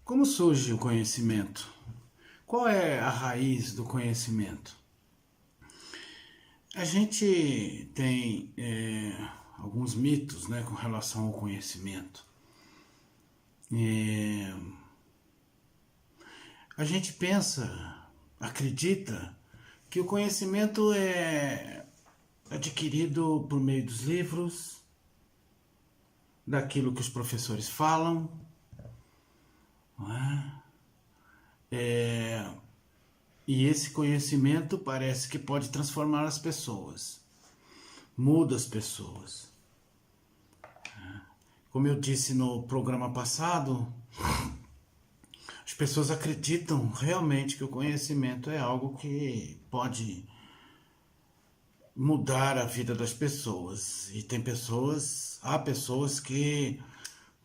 Como surge o conhecimento? Qual é a raiz do conhecimento? A gente tem alguns mitos, né, com relação ao conhecimento. É, a gente pensa, acredita, que o conhecimento é adquirido por meio dos livros, daquilo que os professores falam, não é? E esse conhecimento parece que pode transformar as pessoas, muda as pessoas. Como eu disse no programa passado, as pessoas acreditam realmente que o conhecimento é algo que pode mudar a vida das pessoas. E há pessoas que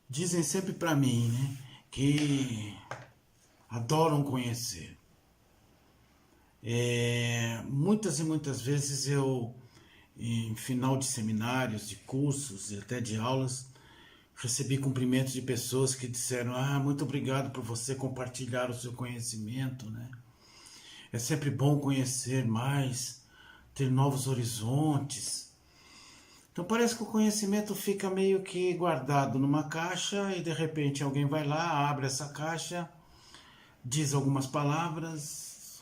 dizem sempre para mim, né, que adoram conhecer. Muitas e muitas vezes eu, em final de seminários, de cursos e até de aulas, recebi cumprimentos de pessoas que disseram: muito obrigado por você compartilhar o seu conhecimento, né? É sempre bom conhecer mais, ter novos horizontes. Então parece que o conhecimento fica meio que guardado numa caixa e de repente alguém vai lá, abre essa caixa, diz algumas palavras,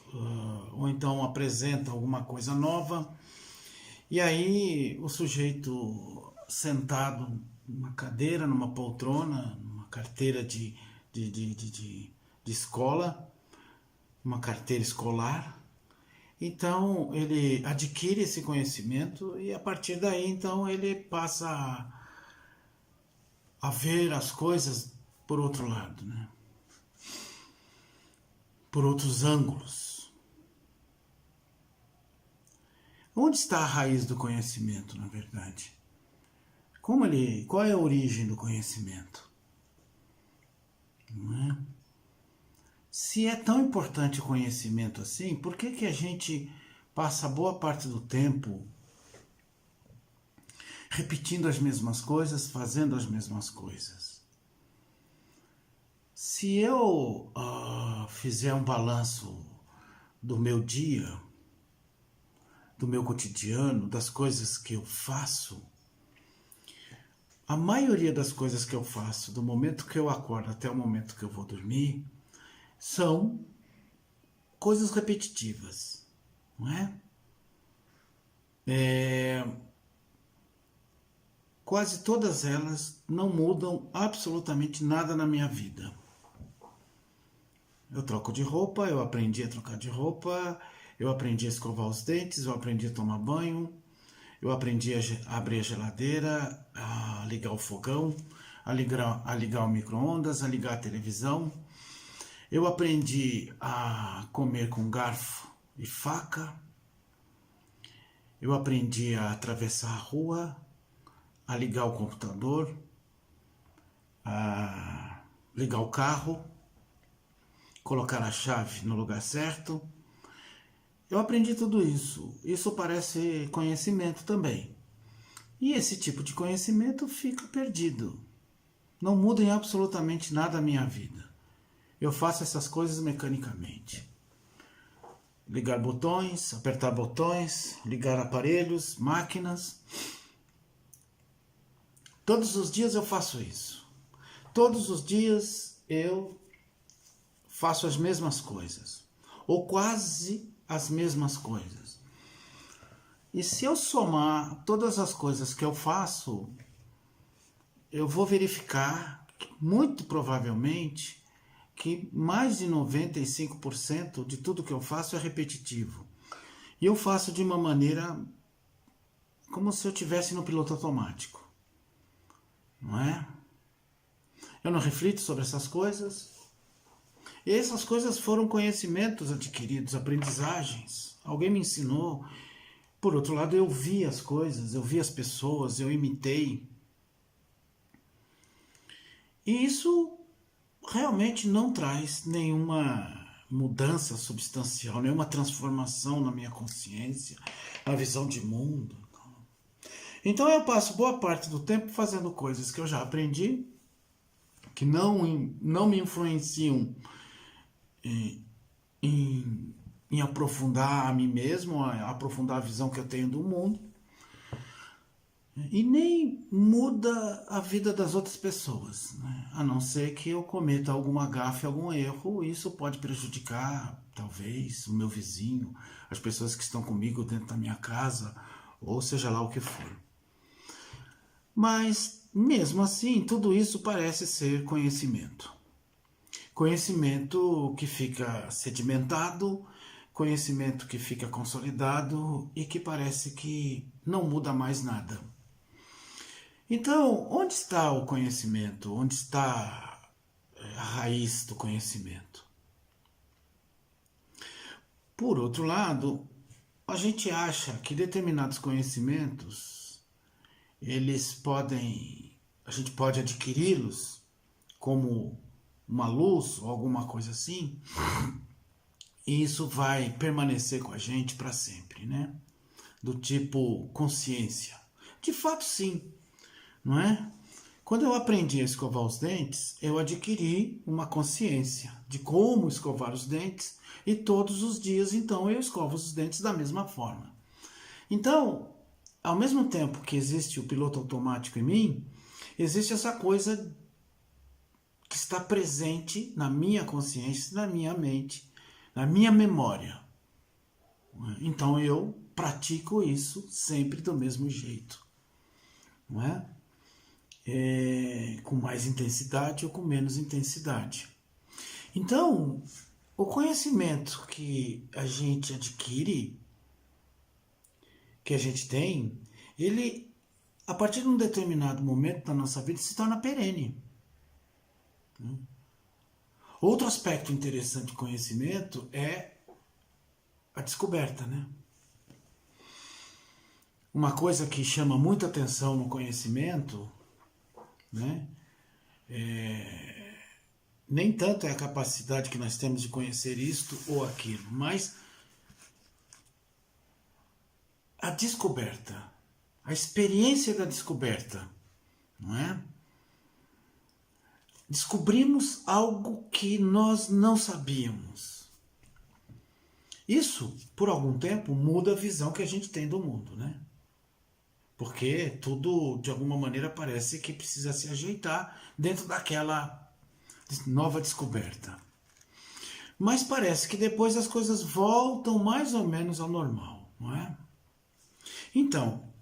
ou então apresenta alguma coisa nova, e aí o sujeito sentado numa cadeira, numa poltrona, numa carteira de escola, uma carteira escolar, então ele adquire esse conhecimento e a partir daí então ele passa a ver as coisas por outro lado, né? Por outros ângulos. Onde está a raiz do conhecimento, na verdade? Qual é a origem do conhecimento? Não é? Se é tão importante o conhecimento assim, por que a gente passa boa parte do tempo repetindo as mesmas coisas, fazendo as mesmas coisas? Se eu fizer um balanço do meu dia, do meu cotidiano, das coisas que eu faço, a maioria das coisas que eu faço, do momento que eu acordo até o momento que eu vou dormir, são coisas repetitivas, não é? Quase todas elas não mudam absolutamente nada na minha vida. Eu troco de roupa, eu aprendi a trocar de roupa, eu aprendi a escovar os dentes, eu aprendi a tomar banho, eu aprendi a abrir a geladeira, a ligar o fogão, a ligar o micro-ondas, a ligar a televisão. Eu aprendi a comer com garfo e faca. Eu aprendi a atravessar a rua, a ligar o computador, a ligar o carro, colocar a chave no lugar certo. Eu aprendi tudo isso. Isso parece conhecimento também. E esse tipo de conhecimento fica perdido. Não muda em absolutamente nada a minha vida. Eu faço essas coisas mecanicamente. Ligar botões, apertar botões, ligar aparelhos, máquinas. Todos os dias eu faço isso. Todos os dias eu faço as mesmas coisas. Ou quase as mesmas coisas. E se eu somar todas as coisas que eu faço, eu vou verificar, muito provavelmente, que mais de 95% de tudo que eu faço é repetitivo. E eu faço de uma maneira como se eu estivesse no piloto automático. Não é? Eu não reflito sobre essas coisas. E essas coisas foram conhecimentos adquiridos, aprendizagens. Alguém me ensinou. Por outro lado, eu vi as coisas, eu vi as pessoas, eu imitei. E isso realmente não traz nenhuma mudança substancial, nenhuma transformação na minha consciência, na visão de mundo. Então eu passo boa parte do tempo fazendo coisas que eu já aprendi, que não me influenciam em aprofundar a mim mesmo, aprofundar a visão que eu tenho do mundo, e nem muda a vida das outras pessoas, né? A não ser que eu cometa alguma gafe, algum erro, isso pode prejudicar, talvez, o meu vizinho, as pessoas que estão comigo dentro da minha casa, ou seja lá o que for. Mas, mesmo assim, tudo isso parece ser conhecimento. Conhecimento que fica sedimentado, conhecimento que fica consolidado e que parece que não muda mais nada. Então, onde está o conhecimento? Onde está a raiz do conhecimento? Por outro lado, a gente acha que determinados conhecimentos, a gente pode adquiri-los como uma luz ou alguma coisa assim, e isso vai permanecer com a gente para sempre, né? Do tipo consciência. De fato, sim. Não é? Quando eu aprendi a escovar os dentes, eu adquiri uma consciência de como escovar os dentes e todos os dias, então, eu escovo os dentes da mesma forma. Então, ao mesmo tempo que existe o piloto automático em mim, existe essa coisa que está presente na minha consciência, na minha mente, na minha memória. Então, eu pratico isso sempre do mesmo jeito. Não é? Com mais intensidade ou com menos intensidade. Então, o conhecimento que a gente adquire, que a gente tem, ele, a partir de um determinado momento da nossa vida, se torna perene. Outro aspecto interessante do conhecimento é a descoberta, né? Uma coisa que chama muita atenção no conhecimento, né? Nem tanto é a capacidade que nós temos de conhecer isto ou aquilo, mas a descoberta, a experiência da descoberta, não é? Descobrimos algo que nós não sabíamos. Isso, por algum tempo, muda a visão que a gente tem do mundo, né? Porque tudo, de alguma maneira, parece que precisa se ajeitar dentro daquela nova descoberta. Mas parece que depois as coisas voltam mais ou menos ao normal, não é? Então,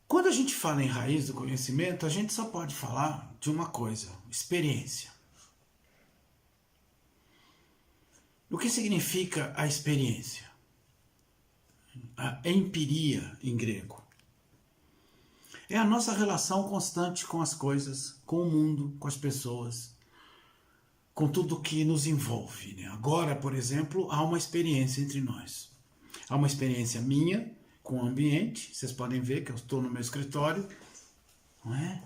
quando a gente fala em raiz do conhecimento, a gente só pode falar de uma coisa: experiência. O que significa a experiência? A empiria, em grego. É a nossa relação constante com as coisas, com o mundo, com as pessoas, com tudo que nos envolve, né? Agora, por exemplo, há uma experiência entre nós. Há uma experiência minha com o ambiente. Vocês podem ver que eu estou no meu escritório, não é?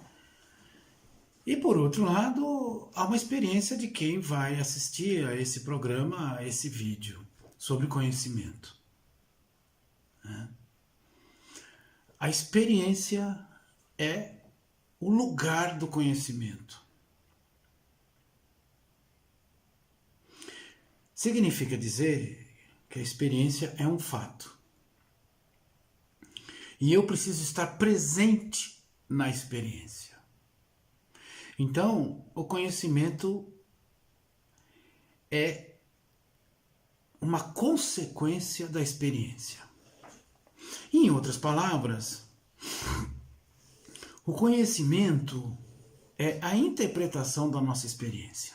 E por outro lado, há uma experiência de quem vai assistir a esse programa, a esse vídeo sobre conhecimento, né? A experiência é o lugar do conhecimento. Significa dizer que a experiência é um fato. E eu preciso estar presente na experiência. Então, o conhecimento é uma consequência da experiência. Em outras palavras, o conhecimento é a interpretação da nossa experiência.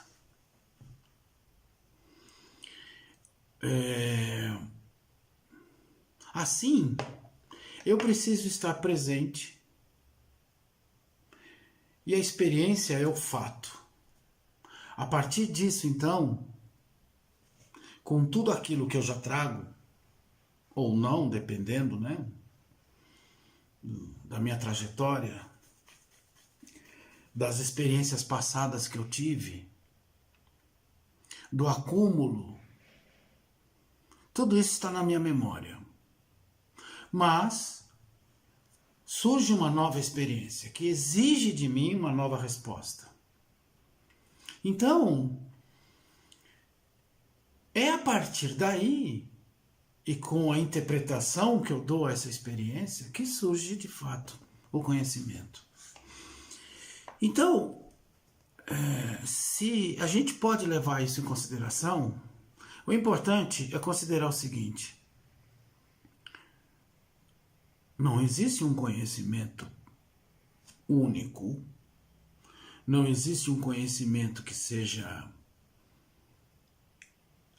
Assim, eu preciso estar presente e a experiência é o fato. A partir disso, então, com tudo aquilo que eu já trago, ou não, dependendo, né, da minha trajetória, das experiências passadas que eu tive, do acúmulo, tudo isso está na minha memória. Mas surge uma nova experiência que exige de mim uma nova resposta. Então, é a partir daí, e com a interpretação que eu dou a essa experiência, que surge de fato o conhecimento. Então, se a gente pode levar isso em consideração, o importante é considerar o seguinte: não existe um conhecimento único, não existe um conhecimento que seja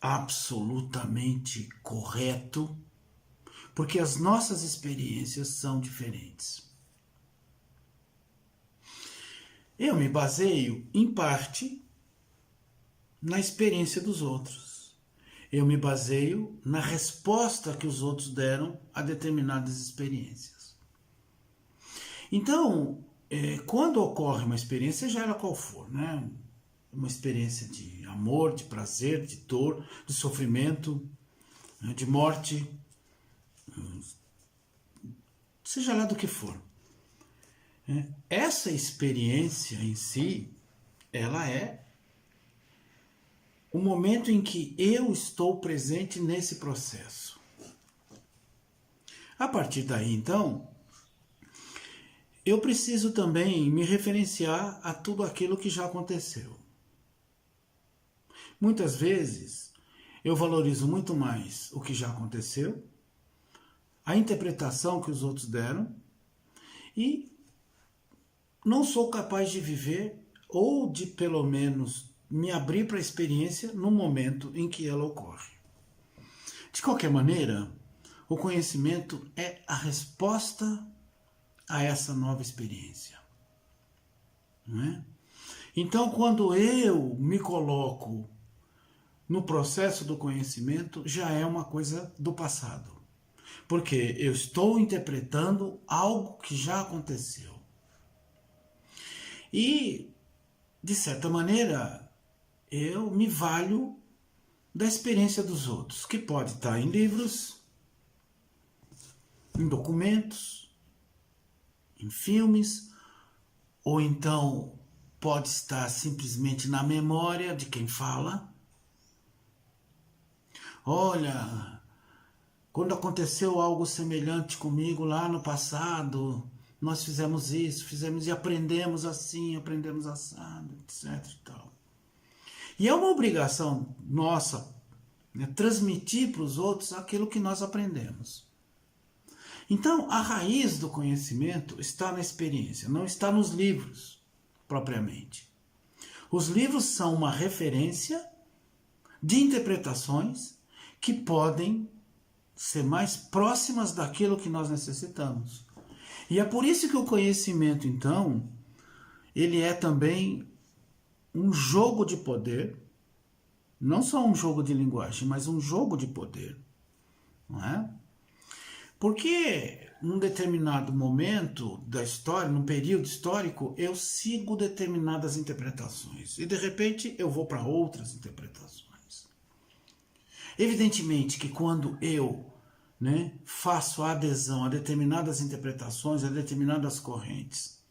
absolutamente correto, porque as nossas experiências são diferentes. Eu me baseio, em parte, na experiência dos outros. Eu me baseio na resposta que os outros deram a determinadas experiências. Então, quando ocorre uma experiência, seja ela qual for, né? Uma experiência de amor, de prazer, de dor, de sofrimento, de morte, seja lá do que for. Essa experiência em si, ela é o momento em que eu estou presente nesse processo. A partir daí, então, eu preciso também me referenciar a tudo aquilo que já aconteceu. Muitas vezes, eu valorizo muito mais o que já aconteceu, a interpretação que os outros deram, e não sou capaz de viver ou de, pelo menos, me abrir para a experiência no momento em que ela ocorre. De qualquer maneira, o conhecimento é a resposta a essa nova experiência. Não é? Então, quando eu me coloco no processo do conhecimento, já é uma coisa do passado. Porque eu estou interpretando algo que já aconteceu. E, de certa maneira, eu me valho da experiência dos outros, que pode estar em livros, em documentos, em filmes, ou então pode estar simplesmente na memória de quem fala. Olha, quando aconteceu algo semelhante comigo lá no passado, nós fizemos isso, fizemos e aprendemos assim, aprendemos assado, etc. E tal. E é uma obrigação nossa, né, transmitir para os outros aquilo que nós aprendemos. Então, a raiz do conhecimento está na experiência, não está nos livros, propriamente. Os livros são uma referência de interpretações que podem ser mais próximas daquilo que nós necessitamos. E é por isso que o conhecimento, então, ele é também um jogo de poder, não só um jogo de linguagem, mas um jogo de poder, não é? Porque num determinado momento da história, num período histórico, eu sigo determinadas interpretações e de repente eu vou para outras interpretações. Evidentemente que quando eu faço a adesão a determinadas interpretações, a determinadas correntes,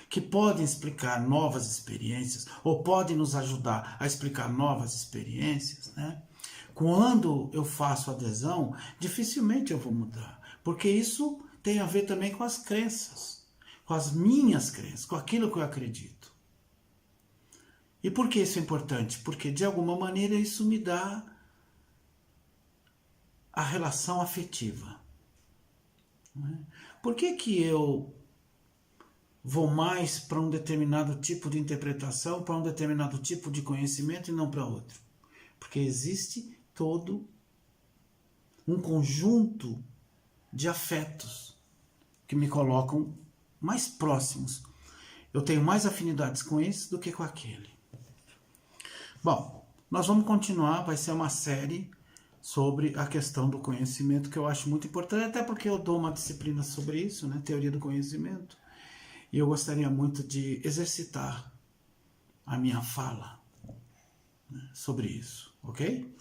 que podem explicar novas experiências, ou podem nos ajudar a explicar novas experiências, né? Quando eu faço adesão, dificilmente eu vou mudar, porque isso tem a ver também com as crenças, com as minhas crenças, com aquilo que eu acredito. E por que isso é importante? Porque de alguma maneira isso me dá a relação afetiva. Por que eu vou mais para um determinado tipo de interpretação, para um determinado tipo de conhecimento e não para outro? Porque existe todo um conjunto de afetos que me colocam mais próximos. Eu tenho mais afinidades com esse do que com aquele. Bom, nós vamos continuar, vai ser uma série sobre a questão do conhecimento, que eu acho muito importante, até porque eu dou uma disciplina sobre isso, né, teoria do conhecimento, e eu gostaria muito de exercitar a minha fala, né, sobre isso, ok?